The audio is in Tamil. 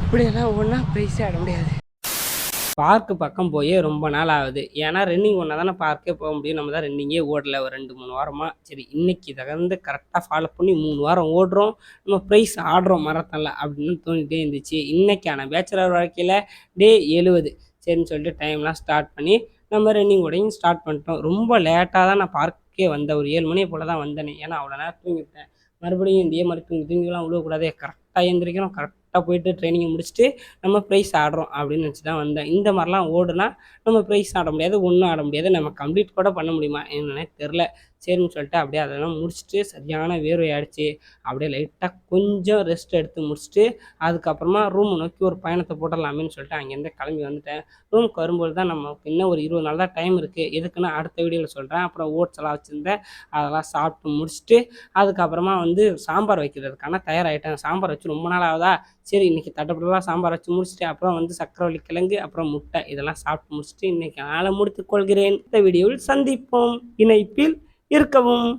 இப்படியெல்லாம் ஒன்றா ப்ரைஸே ஆட முடியாது. பார்க்கு பக்கம் போய் ரொம்ப நாள் ஆகுது. ஏன்னா ரன்னிங் ஒன்றா தானே பார்க்கே போக முடியும். நம்ம தான் ரன்னிங்கே ஓடல ஒரு 2, 3 வாரமாக. சரி இன்னைக்கு தகுந்து கரெக்டாக ஃபாலோ பண்ணி 3 வாரம் ஓடுறோம், நம்ம ப்ரைஸ் ஆடுறோம் மரத்தனில் அப்படின்னு தோணிகிட்டே இருந்துச்சு. இன்றைக்கான பேச்சுலர் வாழ்க்கையில் டே 70 சரின்னு சொல்லிட்டு டைம்லாம் ஸ்டார்ட் பண்ணி நம்ம ரன்னிங் ஓடையும் ஸ்டார்ட் பண்ணிட்டோம். ரொம்ப லேட்டாக தான் நான் பார்க்கே வந்தேன். ஒரு 7 மணி போல் தான் வந்தேனே. ஏன்னா அவ்வளோ நேரம் தூங்கிட்டேன். மறுபடியும் இதே மாதிரி தூங்கிலாம் விழுவக்கூடாது, கரெக்டாக எழுந்திரிக்கணும், கரெக்டாக போயிட்டு ட்ரைனிங்கை முடிச்சுட்டு நம்ம ப்ரைஸ் ஆடுறோம் அப்படின்னு நினச்சி தான் வந்தேன். இந்த மாதிரிலாம் ஓடுனா நம்ம ப்ரைஸ் ஆட முடியாது, ஒன்றும் ஆட முடியாது. நம்ம கம்ப்ளீட் கூட பண்ண முடியுமா என்னன்னே தெரில. சரின்னு சொல்லிட்டு அப்படியே அதெல்லாம் முடிச்சுட்டு சரியான வேர்வை ஆயிடுச்சு. அப்படியே லைட்டாக கொஞ்சம் ரெஸ்ட் எடுத்து முடிச்சுட்டு அதுக்கப்புறமா ரூம் நோக்கி ஒரு பயணத்தை போட்டுடலாமேன்னு சொல்லிட்டு அங்கேருந்து கிளம்பி வந்துட்டேன். ரூமுக்கு வரும்போது தான் நமக்கு இன்னும் ஒரு 20 நாள் தான் டைம் இருக்குது. எதுக்குன்னா அடுத்த வீடியோவில் சொல்கிறேன். அப்புறம் ஓட்ஸ் எல்லாம் வச்சுருந்தேன், அதெல்லாம் சாப்பிட்டு முடிச்சுட்டு அதுக்கப்புறமா சாம்பார் வைக்கிறதுக்கான தயாராகிட்டேன். சாம்பார் வச்சு ரொம்ப நாள் ஆகுதா, சரி இன்றைக்கி தட்டப்பட்டலாம் சாம்பார் வச்சு முடிச்சுட்டு அப்புறம் சக்கரவள்ளி கிழங்கு அப்புறம் முட்டை இதெல்லாம் சாப்பிட்டு முடிச்சுட்டு இன்றைக்கி நாளை முடித்துக்கொள்கிறேன். இந்த வீடியோவில் சந்திப்போம். இணைப்பில் இருக்கவும்.